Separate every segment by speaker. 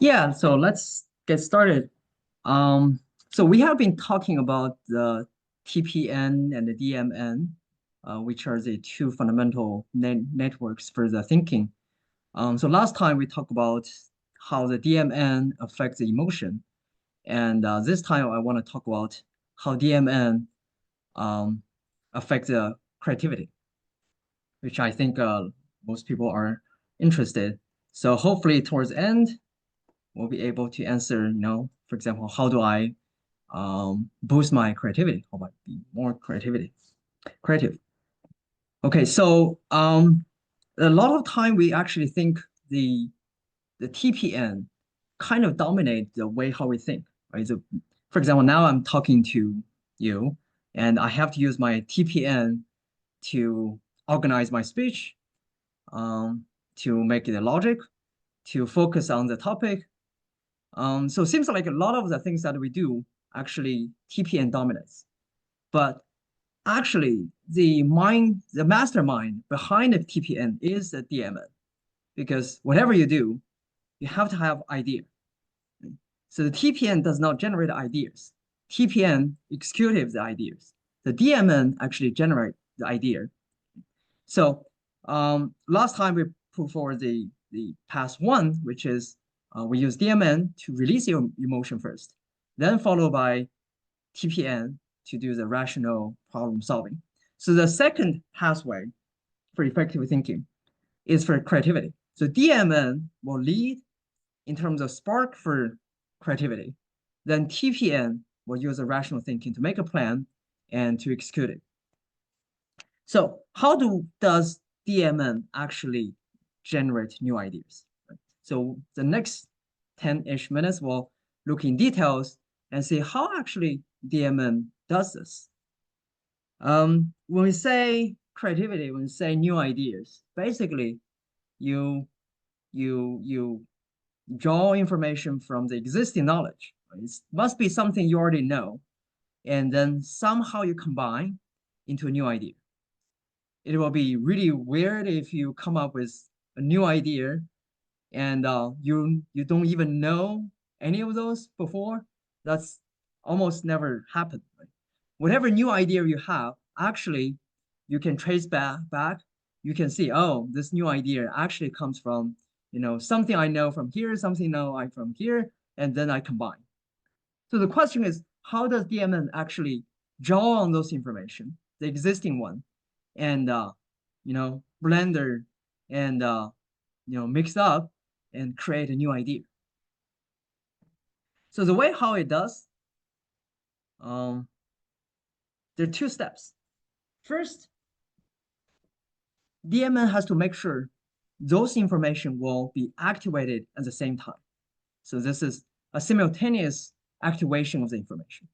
Speaker 1: Yeah, so let's get started. Um, so we have been talking about the TPN and the DMN, which are the two fundamental networks for the thinking. So last time we talked about how the DMN affects the emotion, and this time I want to talk about how DMN um, affects the creativity, which I think most people are interested. So hopefully towards the end, we'll be able to answer, for example, how do I boost my creativity? How about be more creative? Okay, so a lot of time we actually think the the TPN kind of dominate the way how we think, right? So, for example, now I'm talking to you, and I have to use my TPN to organize my speech, to make it a logic, to focus on the topic. So it seems like a lot of the things that we do actually TPN dominates. But actually, the mastermind behind the TPN is the DMN. Because whatever you do, you have to have idea. So the TPN does not generate ideas. TPN executes the ideas. The DMN actually generate the idea. So last time we put forward the pass one, which is we use DMN to release your emotion first, then followed by TPN to do the rational problem solving. So the second pathway for effective thinking is for creativity. So DMN will lead in terms of spark for creativity. Then TPN will use a rational thinking to make a plan and to execute it. So how does DMN actually generate new ideas? So the next 10-ish minutes we'll look in details and see how actually DMN does this. When we say creativity, when we say new ideas, basically you you draw information from the existing knowledge. It must be something you already know, and then somehow you combine into a new idea. It will be really weird if you come up with a new idea and you don't even know any of those before. That's almost never happened. Right? Whatever new idea you have, actually, you can trace back. You can see, oh, this new idea actually comes from something I know from here, something know I from here, and then I combine. So the question is, how does DMN actually draw on those information, the existing one, and blender and mix up and create a new idea. So the way how it does, um, there are two steps. First, DMN has to make sure those information will be activated at the same time. So this is a simultaneous activation of the information.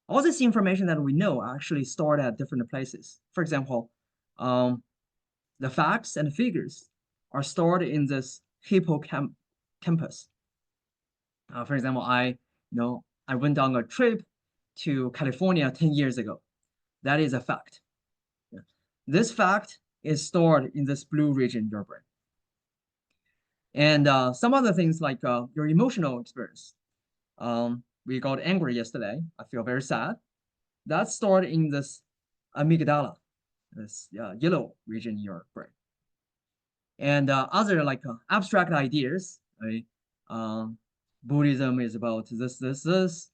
Speaker 1: All this information that we know are actually stored at different places. For example, um, the facts and figures are stored in this hippocampus. For example, I went on a trip to California 10 years ago. That is a fact. Yeah. This fact is stored in this blue region in your brain. And some other things like your emotional experience. We got angry yesterday. I feel very sad. That's stored in this amygdala, this yellow region in your brain. And other like abstract ideas, right? Um, Buddhism is about this.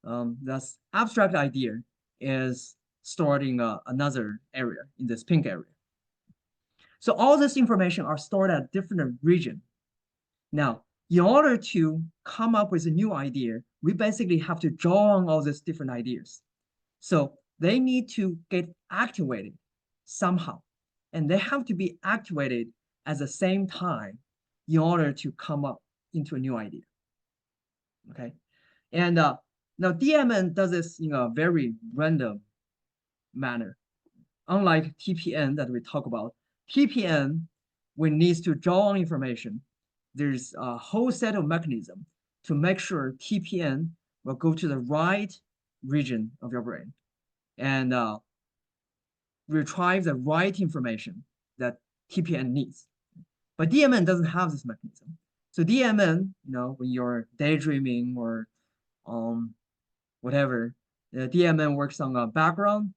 Speaker 1: That's abstract idea is stored in another area, in this pink area. So all this information are stored at different region. Now, in order to come up with a new idea, we basically have to draw on all these different ideas. So they need to get activated somehow, and they have to be activated at the same time in order to come up into a new idea. Okay, and now DMN does this in a very random manner. Unlike TPN that we talk about, TPN, when needs to draw on information, there's a whole set of mechanism to make sure TPN will go to the right region of your brain and retrieve the right information that TPN needs. But DMN doesn't have this mechanism. So DMN, when you're daydreaming or um, whatever, the DMN works on a background,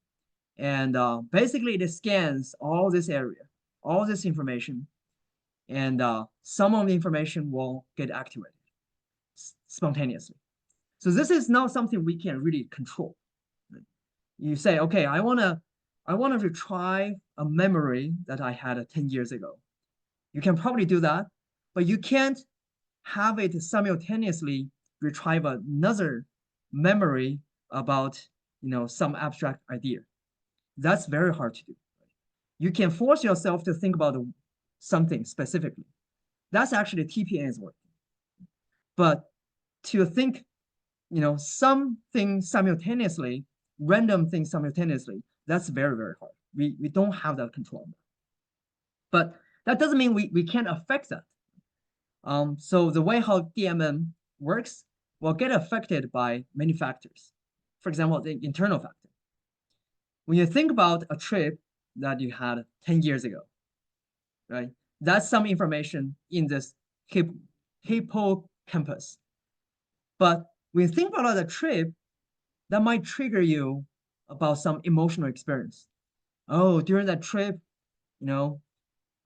Speaker 1: and basically it scans all this area, all this information, and some of the information will get activated spontaneously. So this is not something we can really control. You say, okay, I want to retry a memory that I had 10 years ago. You can probably do that, but you can't have it simultaneously retrieve another memory about, some abstract idea. That's very hard to do. You can force yourself to think about something specifically. That's actually TPN's work. But to think, something simultaneously, random things simultaneously, that's very, very hard. We don't have that control. But that doesn't mean we can't affect that. So the way how DMM works will get affected by many factors. For example, the internal factor. When you think about a trip that you had 10 years ago, right? That's some information in this hippocampus. But when you think about a trip, that might trigger you about some emotional experience. Oh, during that trip, you know,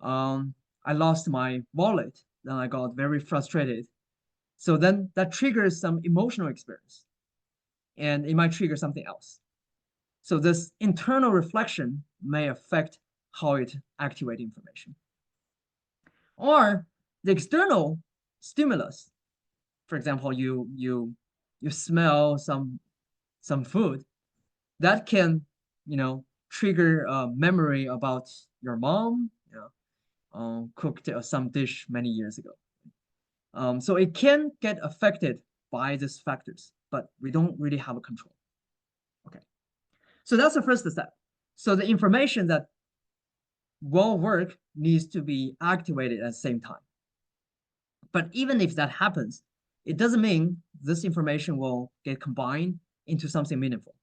Speaker 1: I lost my wallet. Then I got very frustrated. So then that triggers some emotional experience, and it might trigger something else. So this internal reflection may affect how it activates information. Or the external stimulus, for example, you smell some food that can trigger a memory about your mom, cooked some dish many years ago. So it can get affected by these factors, but we don't really have a control. Okay, so that's the first step. So the information that will work needs to be activated at the same time. But even if that happens, it doesn't mean this information will get combined into something meaningful.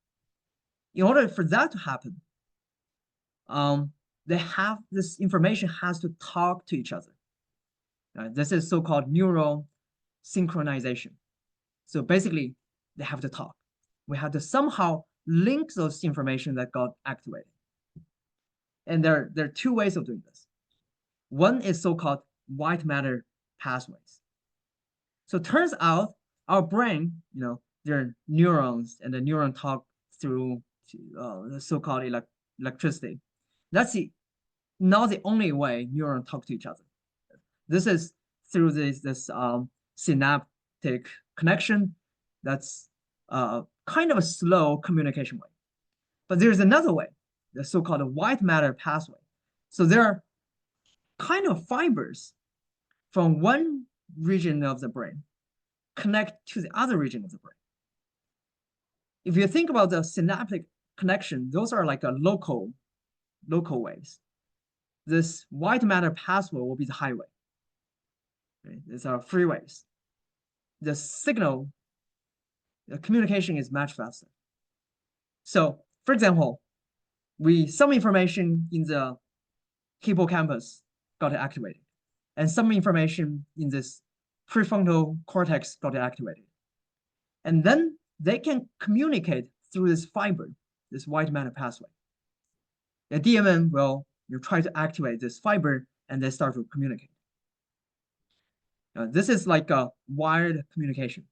Speaker 1: In order for that to happen, this information has to talk to each other. This is so-called neural synchronization. So basically, they have to talk. We have to somehow link those information that got activated. And there are two ways of doing this. One is so-called white matter pathways. So it turns out our brain, there are neurons, and the neuron talk through the so-called electricity. That's not the only way neurons talk to each other. This is through this synaptic connection. That's kind of a slow communication way. But there's another way, the so-called white matter pathway. So there are kind of fibers from one region of the brain connect to the other region of the brain. If you think about the synaptic connection, those are like a local ways. This white matter pathway will be the highway. Right? These are freeways. The signal, the communication is much faster. So, for example, some information in the hippocampus got activated, and some information in this prefrontal cortex got activated. And then they can communicate through this fiber, this white matter pathway. The DMN will try to activate this fiber, and they start to communicate. This is like a wired communication.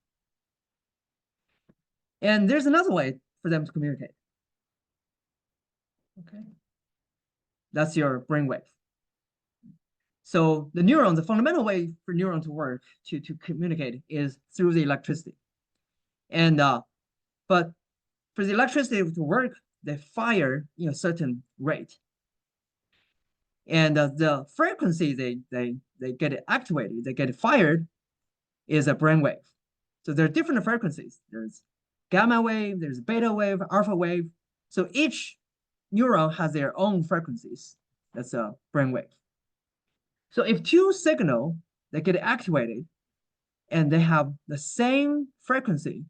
Speaker 1: And there's another way for them to communicate. Okay, that's your brainwave. So the fundamental way for neuron to work, to communicate, is through the electricity. And but for the electricity to work, they fire a certain rate. And the frequency they get it activated, they get it fired, is a brainwave. So there are different frequencies. There's gamma wave, there's beta wave, alpha wave. So each neuron has their own frequencies. That's a brainwave. So if two signals that get activated and they have the same frequency,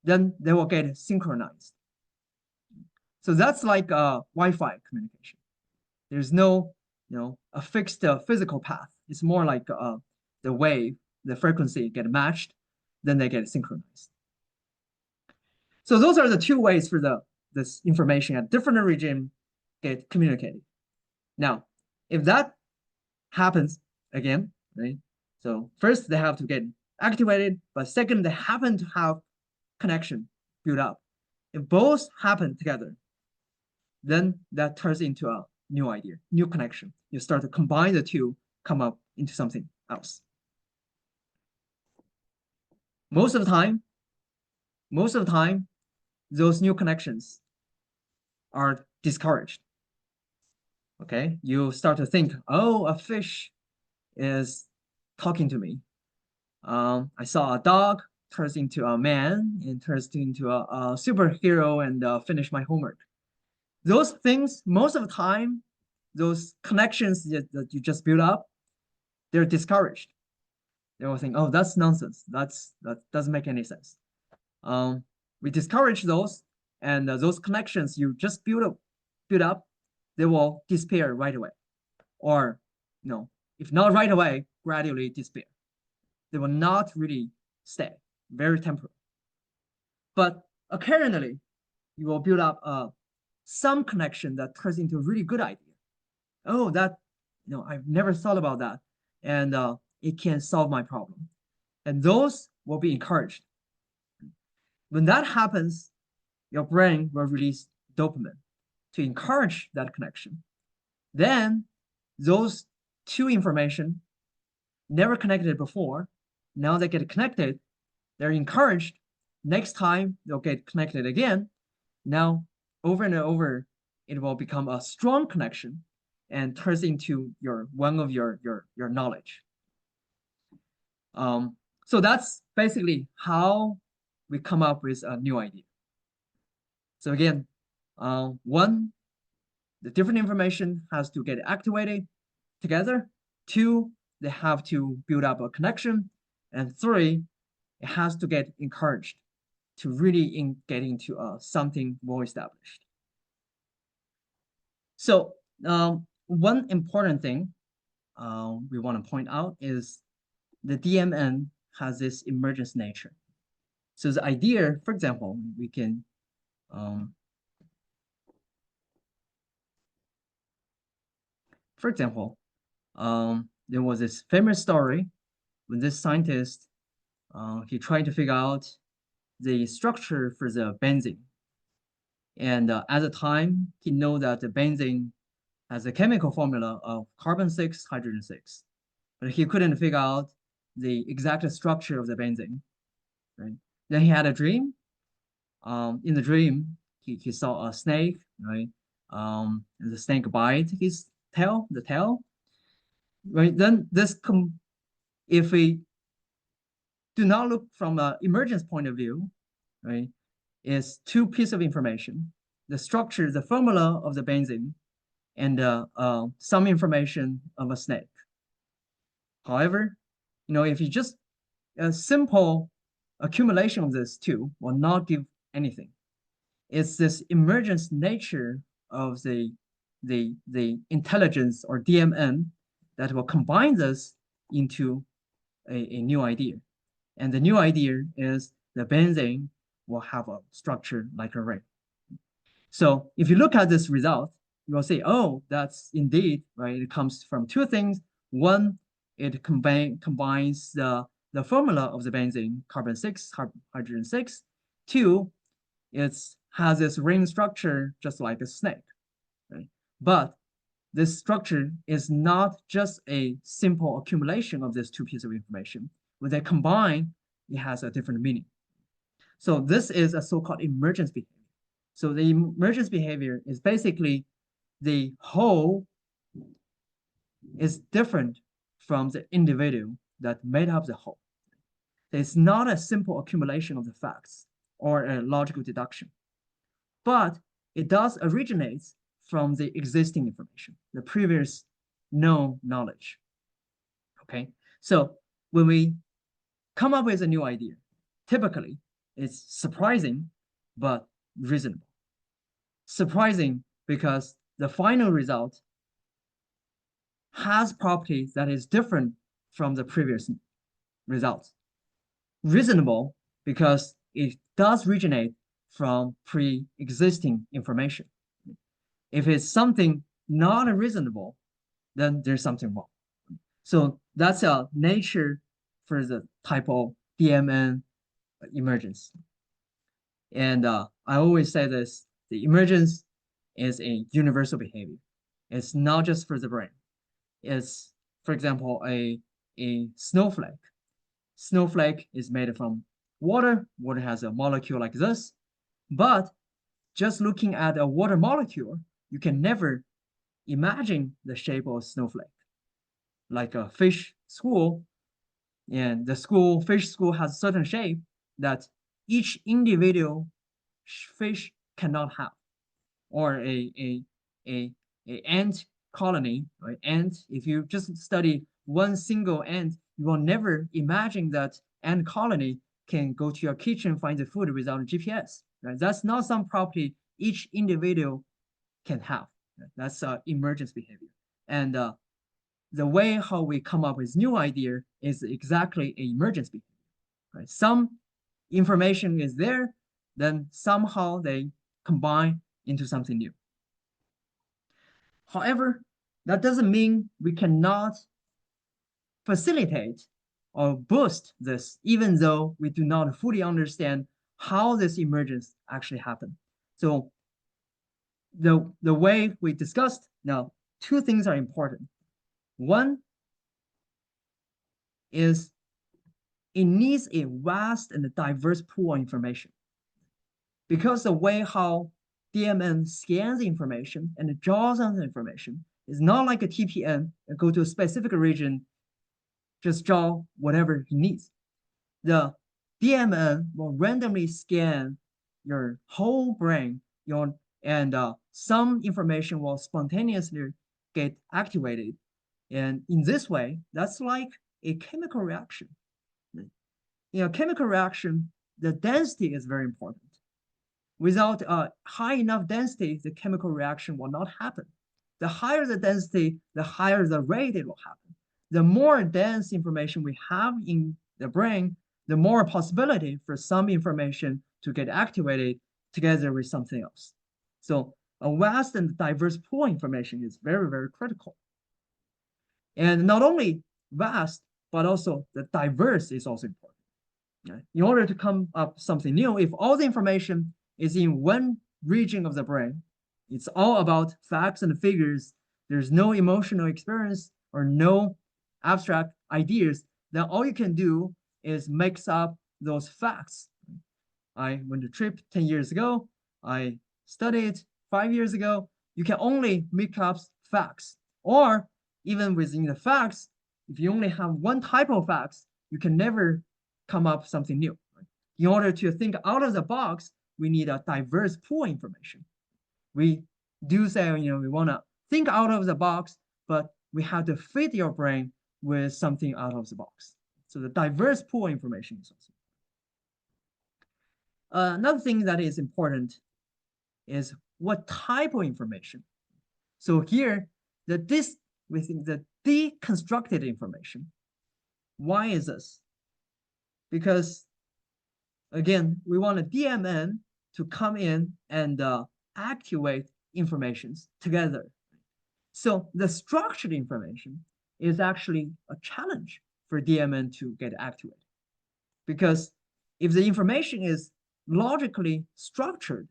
Speaker 1: then they will get synchronized. So that's like a Wi-Fi communication. There's no, a fixed physical path. It's more like the wave, the frequency get matched, then they get synchronized. So those are the two ways for this information at different regime get communicated. Now, if that happens again, right? So first they have to get activated, but second they happen to have connection built up. If both happen together, then that turns into a new idea, new connection. You start to combine the two, come up into something else. Most of the time, most of the time, those new connections are discouraged. Okay, you start to think, oh, a fish is talking to me. I saw a dog turns into a man and turns into a superhero and finish my homework. Those things, most of the time, those connections that you just build up, they're discouraged. They will think, oh, that's nonsense. That doesn't make any sense. We discourage those, and those connections you just build up, they will disappear right away, or if not right away, gradually disappear. They will not really stay, very temporary. But occasionally, you will build up some connection that turns into a really good idea. Oh, I've never thought about that, and it can solve my problem. And those will be encouraged. When that happens, your brain will release dopamine to encourage that connection. Then those two information never connected before, now they get connected, they're encouraged. Next time they'll get connected again. Now over and over, it will become a strong connection and turns into one of your knowledge. So that's basically how we come up with a new idea. So again, one, the different information has to get activated together. Two, they have to build up a connection. And three, it has to get encouraged to really get into something more established. So one important thing we want to point out is the DMN has this emergence nature. So the idea, for example, we can for example, there was this famous story when this scientist he tried to figure out the structure for the benzene. And at the time, he know that the benzene has a chemical formula of carbon 6, hydrogen 6. But he couldn't figure out the exact structure of the benzene. Right? Then he had a dream. In the dream, he saw a snake, right? And the snake bite his tail, the tail. Right? Then if we do not look from an emergence point of view, right, is two pieces of information: the structure, the formula of the benzene, and some information of a snake. However, if you just a simple accumulation of this two will not give anything. It's this emergence nature of the intelligence or DMN that will combine this into a new idea. And the new idea is the benzene will have a structure like a ring. So if you look at this result, you will say, oh, that's indeed, right? It comes from two things. One, it combines the formula of the benzene, carbon 6, hydrogen 6. Two, it has this ring structure just like a snake, right? But this structure is not just a simple accumulation of these two pieces of information. When they combine, it has a different meaning. So this is a so-called emergence behavior. So the emergence behavior is basically the whole is different from the individual that made up the whole. It's not a simple accumulation of the facts or a logical deduction, but it does originate from the existing information, the previous known knowledge. Okay, so when we come up with a new idea, typically it's surprising, but reasonable. Surprising because the final result has properties that is different from the previous results. Reasonable because it does originate from pre-existing information. If it's something not reasonable, then there's something wrong. So that's a nature for the type of DMN emergence. And I always say this, the emergence is a universal behavior. It's not just for the brain. It's, for example, a snowflake. Snowflake is made from water. Water has a molecule like this. But just looking at a water molecule, you can never imagine the shape of a snowflake. Like a fish school, and the fish school has a certain shape that each individual fish cannot have, or a ant colony, right? Ant, if you just study one single ant, you will never imagine that ant colony can go to your kitchen, find the food without a GPS, right? That's not some property each individual can have. Right? That's emergence behavior. And the way how we come up with new idea is exactly an emergence behavior. Right? Some information is there, then somehow they combine into something new. However, that doesn't mean we cannot facilitate or boost this, even though we do not fully understand how this emergence actually happened. So the way we discussed, now two things are important. One is it needs a vast and diverse pool of information. Because the way how DMN scans information and draws on the information is not like a TPN and go to a specific region, just draw whatever he needs. The DMN will randomly scan your whole brain, and some information will spontaneously get activated. And in this way, that's like a chemical reaction. In a chemical reaction, the density is very important. Without a high enough density, the chemical reaction will not happen. The higher the density, the higher the rate it will happen. The more dense information we have in the brain, the more possibility for some information to get activated together with something else. So a vast and diverse pool of information is very, very critical. And not only vast, but also the diverse is also important. In order to come up something new, if all the information is in one region of the brain, it's all about facts and figures, there's no emotional experience or no abstract ideas, then all you can do is mix up those facts. I went to trip 10 years ago. I studied 5 years ago. You can only mix up facts. Or even within the facts, if you only have one type of facts, you can never come up with something new. Right? In order to think out of the box, we need a diverse pool of information. We do say, we want to think out of the box, but we have to fit your brain with something out of the box. So the diverse pool of information is also. Another thing that is important is what type of information. So here, we think the deconstructed information. Why is this? Because again, we want a DMN to come in and activate informations together. So the structured information is actually a challenge for DMN to get activated. Because if the information is logically structured,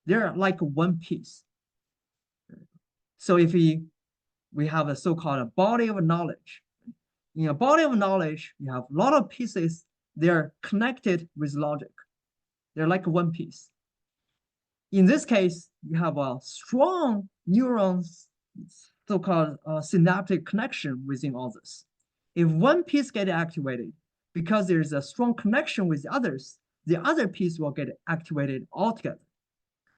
Speaker 1: they're like one piece. So if we have a so-called body of knowledge. In a body of knowledge, you have a lot of pieces. They're connected with logic. They're like one piece. In this case, you have a strong neurons, so-called synaptic connection within all this. If one piece gets activated, because there's a strong connection with the others, the other piece will get activated altogether.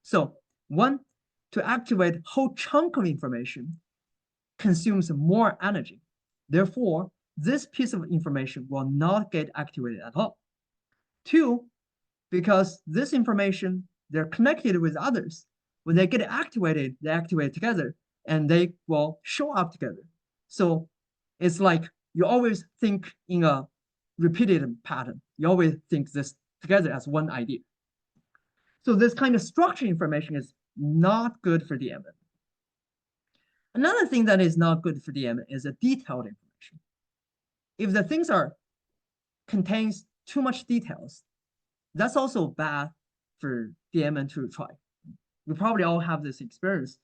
Speaker 1: So to activate whole chunk of information consumes more energy. Therefore, this piece of information will not get activated at all. Two, because this information, they're connected with others. When they get activated, they activate together and they will show up together. So it's like you always think in a repeated pattern. You always think this together as one idea. So this kind of structured information is not good for DMN. Another thing that is not good for DMN is a detailed information. If the things are contains too much details, that's also bad for DMN to try. We probably all have this experience.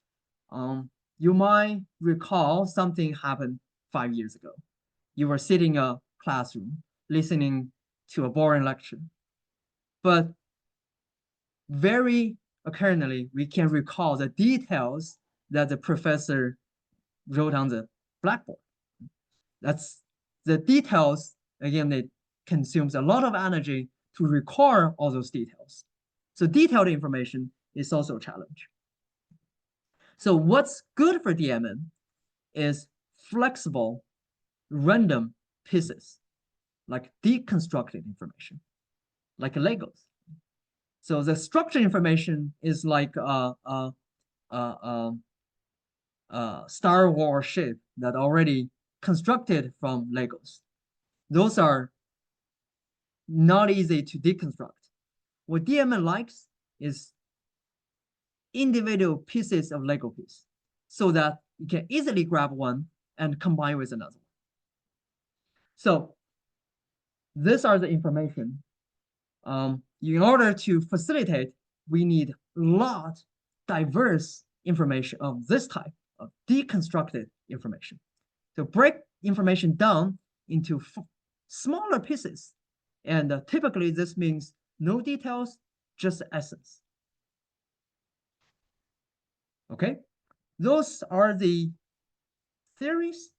Speaker 1: You might recall something happened 5 years ago. You were sitting in a classroom listening to a boring lecture, but very occasionally we can recall the details that the professor wrote on the blackboard. That's the details. Again, it consumes a lot of energy to record all those details. So detailed information is also a challenge. So what's good for DMN is flexible, random pieces, like deconstructed information, like Legos. So the structured information is like a Star Wars ship that already constructed from Legos. Those are not easy to deconstruct. What DMN likes is individual pieces of Lego piece so that you can easily grab one and combine with another one. So these are the information. In order to facilitate, we need a lot diverse information of this type of deconstructed information. So break information down into smaller pieces. And typically this means no details, just essence. Okay, those are the theories.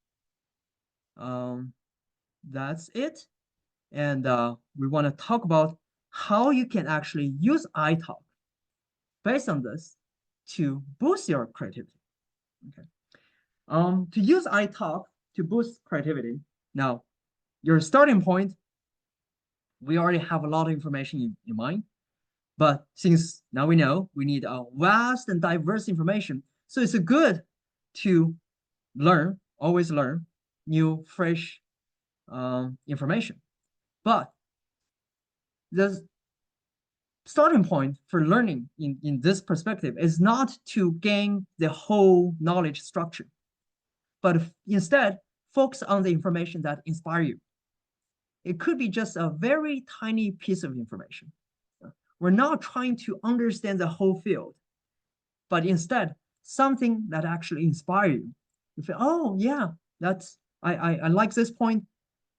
Speaker 1: That's it. And we want to talk about how you can actually use iTalk based on this to boost your creativity. Okay. To use iTalk to boost creativity. Now, your starting point, we already have a lot of information in mind. But since now we know we need a vast and diverse information, so it's good to learn, always learn new, fresh information. But the starting point for learning in this perspective is not to gain the whole knowledge structure, but instead focus on the information that inspire you. It could be just a very tiny piece of information. We're not trying to understand the whole field, but instead something that actually inspires you. You feel, oh yeah, that's I like this point.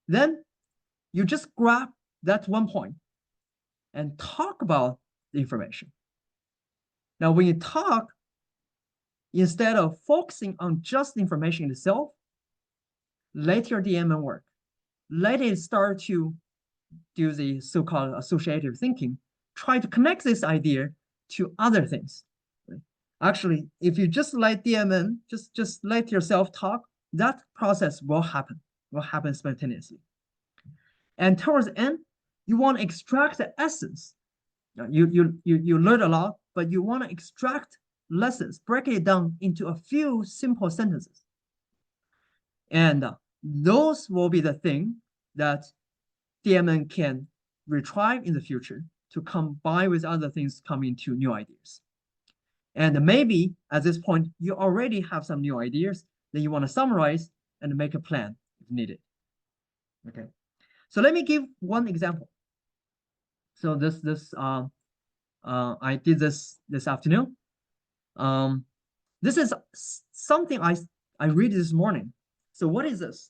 Speaker 1: Then you just grab that one point and talk about the information. Now, when you talk, instead of focusing on just the information itself, let your DMN work. Let it start to do the so-called associative thinking. Try to connect this idea to other things. Actually, if you just let DMN, just let yourself talk, that process will happen spontaneously. And towards the end, you want to extract the essence. You learn a lot, but you want to extract lessons, break it down into a few simple sentences. And those will be the thing that DMN can retrieve in the future to combine with other things, come into new ideas. And maybe at this point, you already have some new ideas that you want to summarize and make a plan if needed. Okay, so let me give one example. So I did this afternoon. This is something I read this morning. So what is this?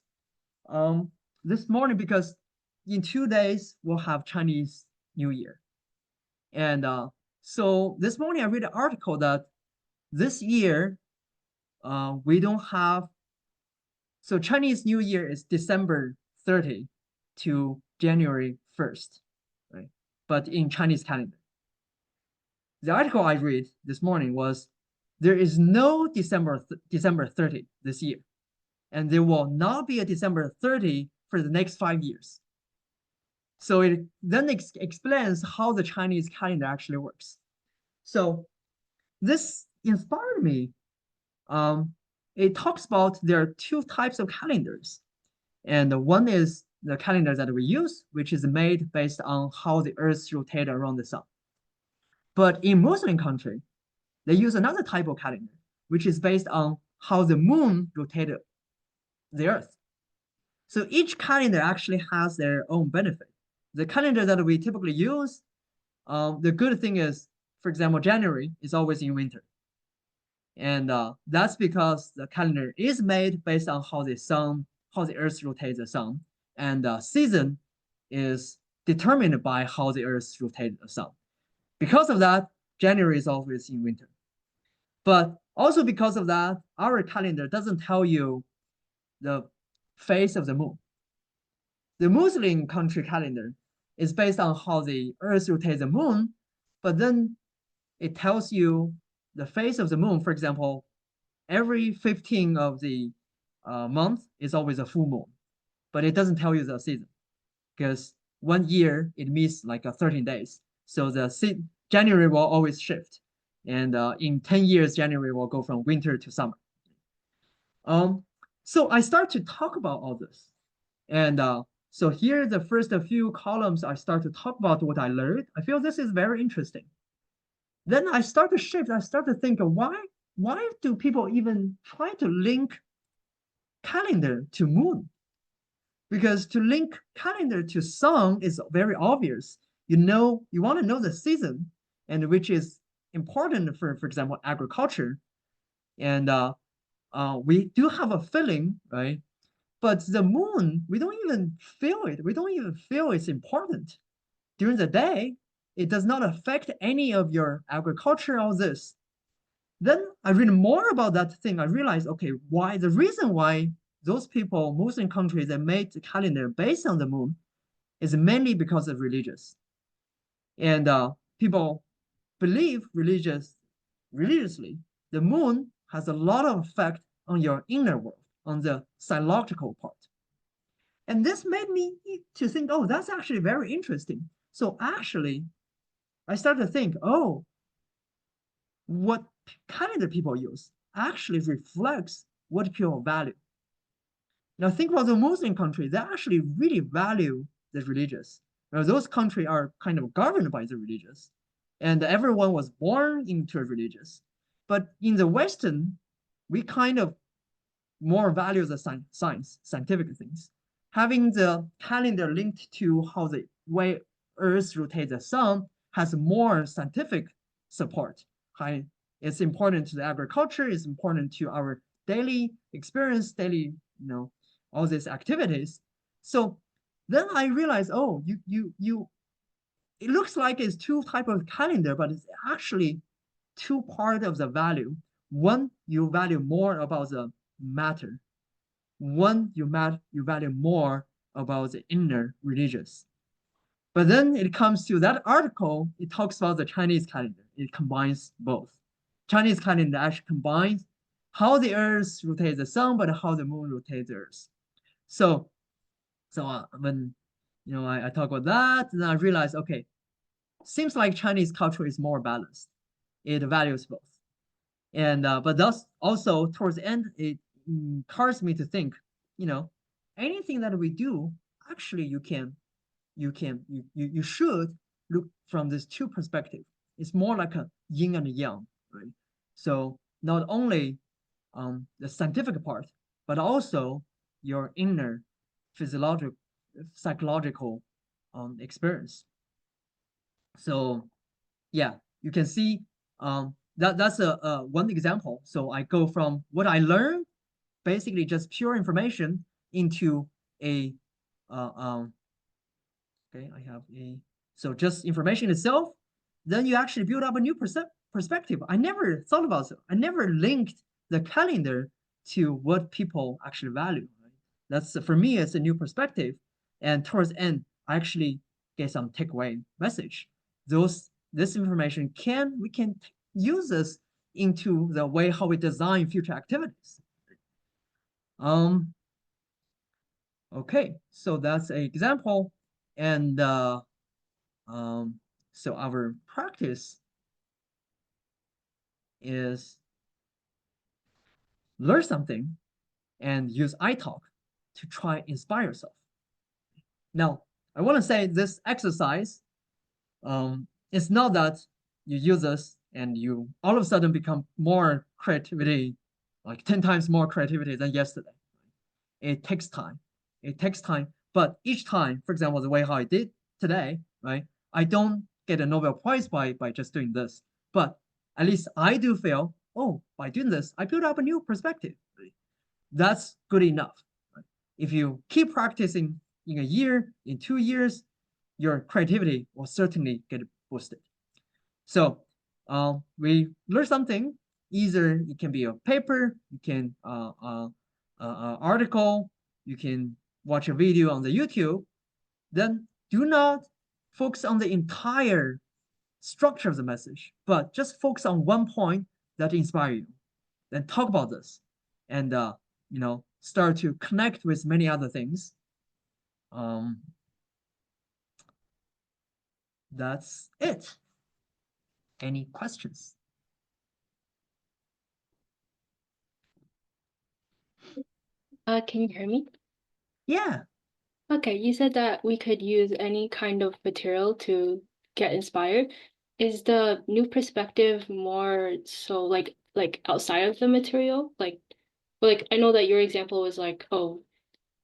Speaker 1: This morning, because in 2 days we'll have Chinese New Year, and so this morning I read an article that this year we don't have. So Chinese New Year is December 30 to January 1st, right? But in Chinese calendar. The article I read this morning was there is no December 30 this year, and there will not be a December 30 for the next 5 years. So it then explains how the Chinese calendar actually works. So this inspired me. It talks about there are two types of calendars. And one is the calendar that we use, which is made based on how the Earth rotates around the sun. But in Muslim country, they use another type of calendar, which is based on how the moon rotated the Earth. So each calendar actually has their own benefit. The calendar that we typically use, the good thing is, for example, January is always in winter. And that's because the calendar is made based on how the Earth rotates the sun, and the season is determined by how the Earth rotates the sun. Because of that, January is always in winter. But also because of that, our calendar doesn't tell you the phase of the moon. The Muslim country calendar is based on how the Earth rotates the moon, but then it tells you the phase of the moon. For example, every 15 of the month is always a full moon, but it doesn't tell you the season because 1 year it means like 13 days. So the January will always shift, and in 10 years, January will go from winter to summer. Um, so I start to talk about all this, and so here the first few columns I start to talk about what I learned. I feel this is very interesting. Then I start to shift. I start to think of why do people even try to link calendar to moon? Because to link calendar to sun is very obvious. You want to know the season, and which is important for example, agriculture. And we do have a feeling, right? But the moon, we don't even feel it. We don't even feel it's important. During the day, it does not affect any of your agriculture, all this. Then I read more about that thing. I realized, okay, why the reason why those people, Muslim countries that made the calendar based on the moon is mainly because of religious. And people believe religiously, the moon has a lot of effect on your inner world, on the psychological part. And this made me to think, oh, that's actually very interesting. So actually, I started to think, oh, what calendar people use actually reflects what people value. Now think about the Muslim countries, they actually really value the religious. Now, those countries are kind of governed by the religious, and everyone was born into a religious. But in the Western, we kind of more value the science, scientific things. Having the calendar linked to how the way Earth rotates the sun has more scientific support. It's important to the agriculture, it's important to our daily experience, daily, all these activities. So then I realized, oh, it looks like it's two type of calendar, but it's actually two part of the value. One, you value more about the matter. One, you value more about the inner religious. But then it comes to that article, it talks about the Chinese calendar. It combines both. Chinese calendar actually combines how the earth rotates the sun, but how the moon rotates the earth. So, when I talk about that, then I realize, okay, seems like Chinese culture is more balanced. It values both. And but thus also towards the end, it encourages me to think, you know, anything that we do, actually you should look from this two perspective. It's more like a yin and yang, right? So not only the scientific part, but also your inner physiological, psychological experience. So yeah, you can see that's a one example. So I go from what I learned, basically just pure information, into a okay, I have a so just information itself. Then you actually build up a new perspective. I never thought about it. I never linked the calendar to what people actually value. Right? That's for me, it's a new perspective. And towards the end, I actually get some takeaway message. This information we can use this into the way how we design future activities. Um, okay, so that's an example. And um, so our practice is learn something and use I talk. to try inspire yourself. Now, I want to say this exercise, it's not that you use this and you all of a sudden become more creativity, like 10 times more creativity than yesterday. It takes time. It takes time. But each time, for example, the way how I did today, right? I don't get a Nobel Prize by just doing this. But at least I do feel, oh, by doing this, I build up a new perspective. That's good enough. Right? If you keep practicing in a year, in 2 years, your creativity will certainly get boosted. So we learn something. Either it can be a paper, you can article, you can watch a video on the YouTube. Then do not focus on the entire structure of the message, but just focus on one point that inspires you. Then talk about this, and start to connect with many other things. Um, that's it. Any questions?
Speaker 2: Can you hear me?
Speaker 1: Yeah,
Speaker 2: Okay, you said that we could use any kind of material to get inspired. Is the new perspective more so like outside of the material? Like I know that your example was like, oh,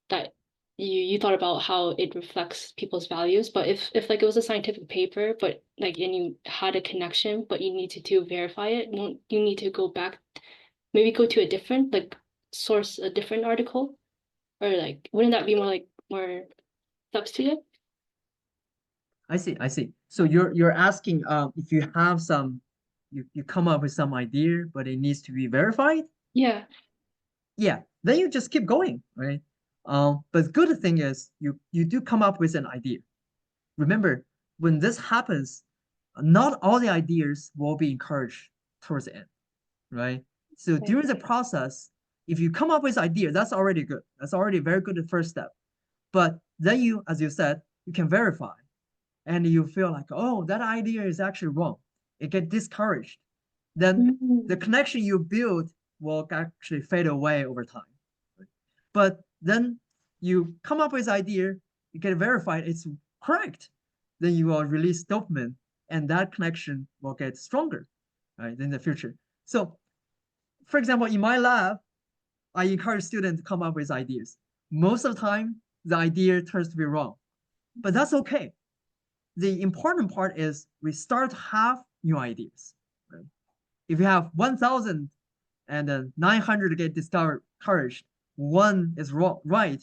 Speaker 2: that you thought about how it reflects people's values, but if like it was a scientific paper, but like and you had a connection, but you needed to verify it, won't you need to go back, maybe go to a different like source, a different article? Or like wouldn't that be more substitute?
Speaker 1: I see. I see. So you're asking if you have some, you come up with some idea, but it needs to be verified.
Speaker 2: Yeah.
Speaker 1: Yeah, then you just keep going, right? But the good thing is you do come up with an idea. Remember, when this happens, not all the ideas will be encouraged towards the end, right? So
Speaker 2: Right.
Speaker 1: during the process, if you come up with idea, that's already good. That's already a very good first step. But then you, as you said, you can verify, and you feel like, oh, that idea is actually wrong. It get discouraged. Then the
Speaker 2: Mm.
Speaker 1: connection you build will actually fade away over time. But then you come up with idea, you get verified, it's correct. Then you will release dopamine, and that connection will get stronger, right, in the future. So, for example, in my lab, I encourage students to come up with ideas. Most of the time, the idea turns to be wrong, but that's okay. The important part is we start to have new ideas. Right? If you have 1,000 and then 900 get discouraged, one is wrong, right?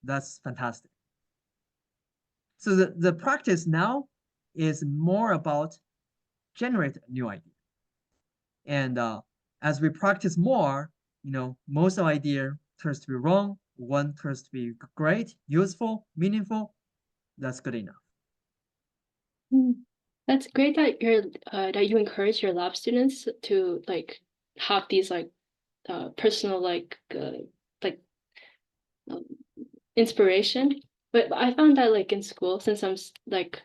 Speaker 1: That's fantastic. So the practice now is more about generate a new idea. And as we practice more, most of the idea turns to be wrong, one turns to be great, useful, meaningful. That's good enough.
Speaker 2: Mm. That's great that that you encourage your lab students to like have these like personal like um, inspiration. But I found that like in school, since like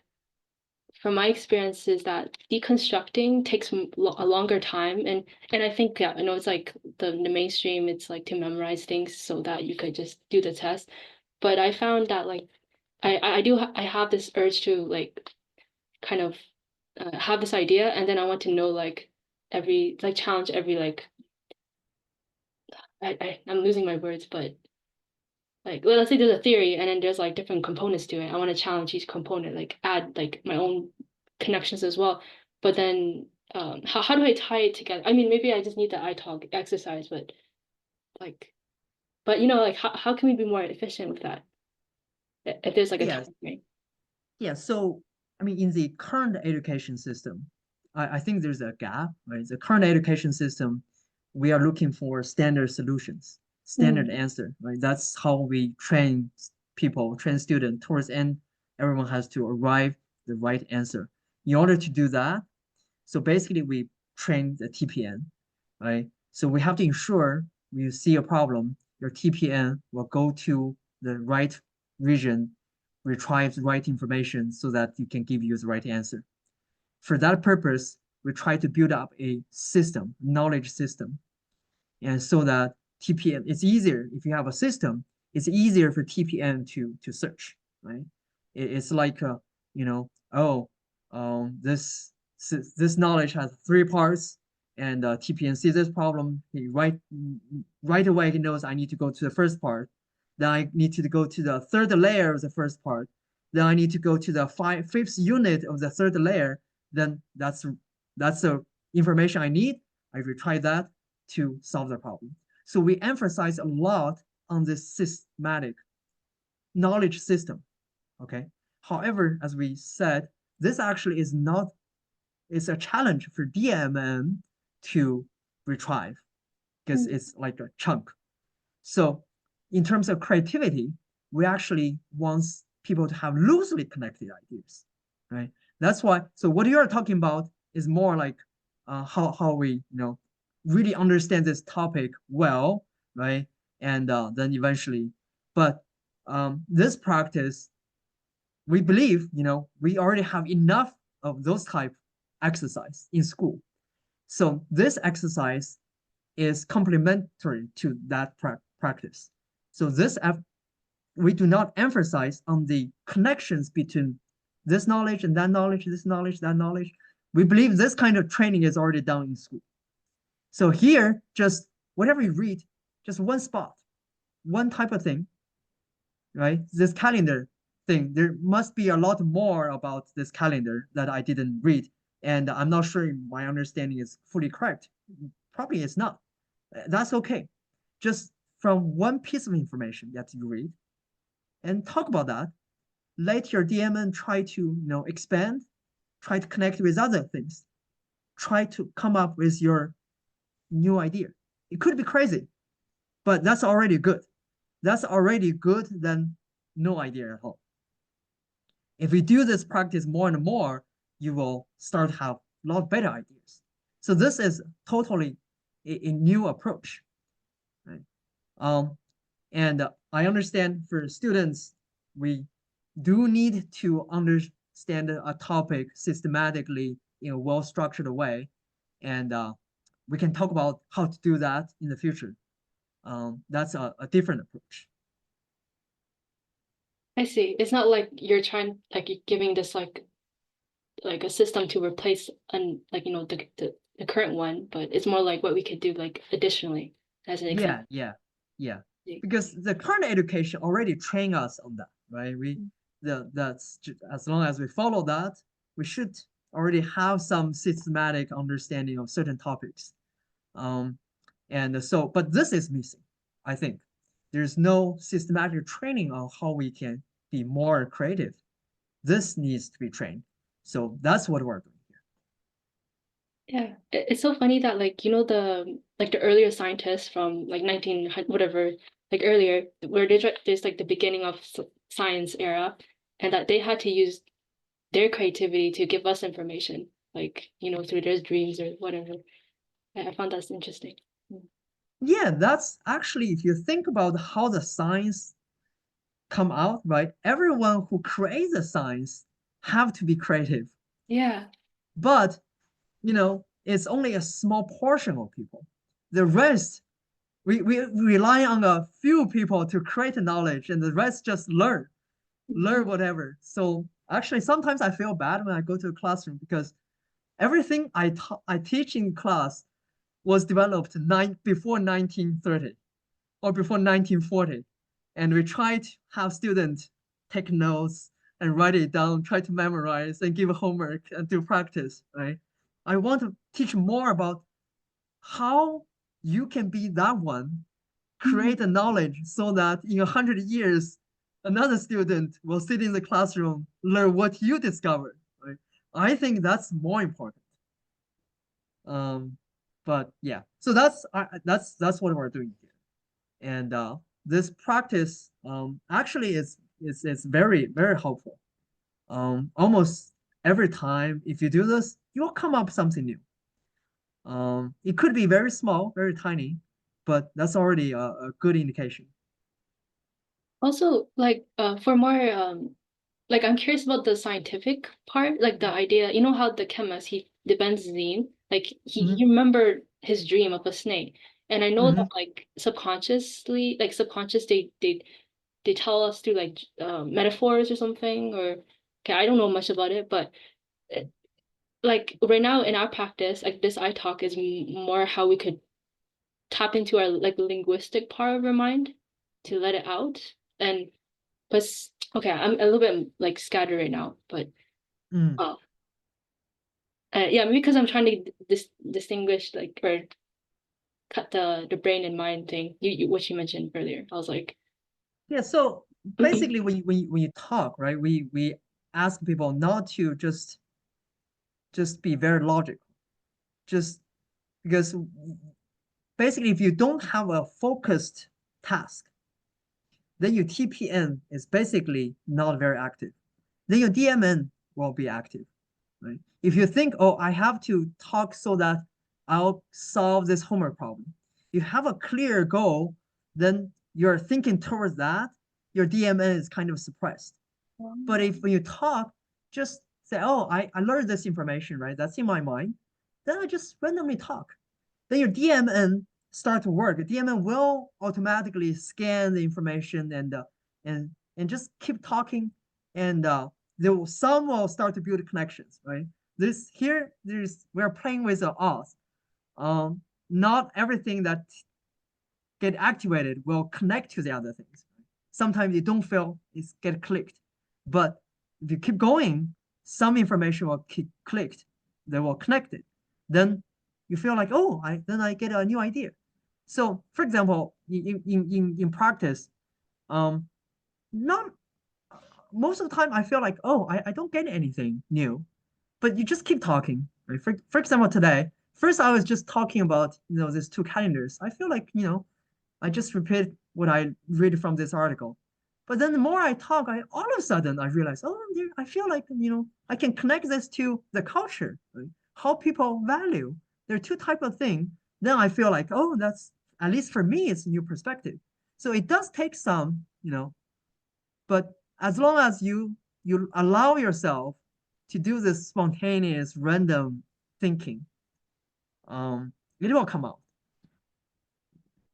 Speaker 2: from my experience is that deconstructing takes a longer time, and I think yeah, I know it's like the mainstream, it's like to memorize things so that you could just do the test. But I found that like I have this urge to like kind of have this idea, and then I want to know like every like challenge every like I'm losing my words, but like well, let's say there's a theory and then there's like different components to it. I want to challenge each component, like add like my own connections as well. But then how do I tie it together? I mean, maybe I just need the I talk exercise, but like but like how can we be more efficient with that? If there's like a
Speaker 1: Yes,
Speaker 2: time frame.
Speaker 1: yeah. So, I mean, in the current education system, I think there's a gap, right? The current education system, we are looking for standard solutions, standard
Speaker 2: Mm.
Speaker 1: answer, right? That's how we train people, train students. Towards the end, everyone has to arrive the right answer. In order to do that, so basically we train the TPN, right? So we have to ensure when you see a problem, your TPN will go to the right region, retrieve the right information so that you can give you the right answer. For that purpose, we try to build up a system, knowledge system, and so that TPN, it's easier if you have a system, it's easier for TPN to search, right? It's like you know, oh, this knowledge has three parts, and TPN sees this problem. He right away he knows I need to go to the first part, then I need to go to the third layer of the first part, then I need to go to the fifth unit of the third layer. Then that's the information I need. I retry that to solve the problem. So we emphasize a lot on this systematic knowledge system. Okay. However, as we said, this actually is not, it's a challenge for DMN to retrieve because
Speaker 2: Mm.
Speaker 1: it's like a chunk. So in terms of creativity, we actually want people to have loosely connected ideas, right? That's why. So what you are talking about is more like how we really understand this topic well, right? And then eventually, but this practice, we believe we already have enough of those type exercise in school. So this exercise is complementary to that practice. So we do not emphasize on the connections between this knowledge and that knowledge, this knowledge, that knowledge. We believe this kind of training is already done in school. So here, just whatever you read, just one spot, one type of thing, right? This calendar thing, there must be a lot more about this calendar that I didn't read. And I'm not sure my understanding is fully correct. Probably it's not. That's okay. Just from one piece of information that you read and talk about that. Let your DMN try to expand, try to connect with other things, try to come up with your new idea. It could be crazy, but that's already good. That's already good than no idea at all. If you do this practice more and more, you will start to have a lot better ideas. So this is totally a new approach, right? And I understand for students, we do need to understand a topic systematically in a well-structured way, and we can talk about how to do that in the future. That's a different approach.
Speaker 2: I see. It's not like you're trying like you're giving this like a system to replace like the current one, but it's more like what we could do like additionally as an
Speaker 1: Yeah,
Speaker 2: example.
Speaker 1: yeah, yeah. Because the current education already train us on that, right? That's as long as we follow that, we should already have some systematic understanding of certain topics. Um, and so, but this is missing, I think. There's no systematic training on how we can be more creative. This needs to be trained. So that's what we're doing here.
Speaker 2: Yeah, it's so funny that like the earlier scientists from like 19 whatever like earlier where there's like the beginning of science era, and that they had to use their creativity to give us information like through their dreams or whatever. I found that's interesting.
Speaker 1: Yeah, that's actually, if you think about how the science come out, right? Everyone who creates a science have to be creative.
Speaker 2: Yeah.
Speaker 1: But, it's only a small portion of people. The rest, we rely on a few people to create knowledge and the rest just learn
Speaker 2: Mhm.
Speaker 1: whatever. So actually, sometimes I feel bad when I go to a classroom because everything I teach in class was developed before 1930 or before 1940. And we try to have students take notes and write it down, try to memorize and give homework and do practice, right? I want to teach more about how you can be that one, create a knowledge so that in 100 years, another student will sit in the classroom, learn what you discovered, right? I think that's more important. Um, but yeah, so that's what we're doing here. And this practice actually is very very helpful. Almost every time if you do this, you'll come up something new. It could be very small, very tiny, but that's already a good indication.
Speaker 2: Also, like for more like I'm curious about the scientific part, like the idea, how the chemist the benzene, like he
Speaker 1: Mhm.
Speaker 2: remembered his dream of a snake. And I know that
Speaker 1: Hmm.
Speaker 2: like subconsciously, like subconscious, they tell us through like metaphors or something, or okay, I don't know much about it, but uh, like right now in our practice, like this I talk is more how we could tap into our like linguistic part of our mind to let it out. And but okay, I'm a little bit like scattered right now, but
Speaker 1: Mm.
Speaker 2: uh, yeah, maybe because I'm trying to distinguish like or cut the brain and mind thing. What you mentioned earlier. I was like,
Speaker 1: Yeah, so basically when you talk, right, we ask people not to just be very logical. Just because basically if you don't have a focused task, then your TPN is basically not very active. Then your DMN will be active, right? If you think, oh, I have to talk so that I'll solve this homework problem, you have a clear goal, then you're thinking towards that, your DMN is kind of suppressed. But if when you talk, just say, oh, I learned this information, right? That's in my mind. Then I just randomly talk. Then your DMN start to work. Your DMN will automatically scan the information and just keep talking, and some will start to build connections, right? This here, we're playing with the odds. Not everything that get activated will connect to the other things. Sometimes you don't feel it's get clicked, but if you keep going, some information will keep clicked. They will connect it. Then you feel like, oh, I get a new idea. So, for example, in practice, um, not most of the time I feel like, oh, I don't get anything new, but you just keep talking. Right? For example, today, first I was just talking about these two calendars. I feel like I just repeat what I read from this article. But then the more I talk, all of a sudden I realize, oh, I feel like I can connect this to the culture, right? How people value. There are two type of thing. Then I feel like, oh, that's at least for me, it's a new perspective. So it does take some, but as long as you allow yourself to do this spontaneous, random thinking, it will come out.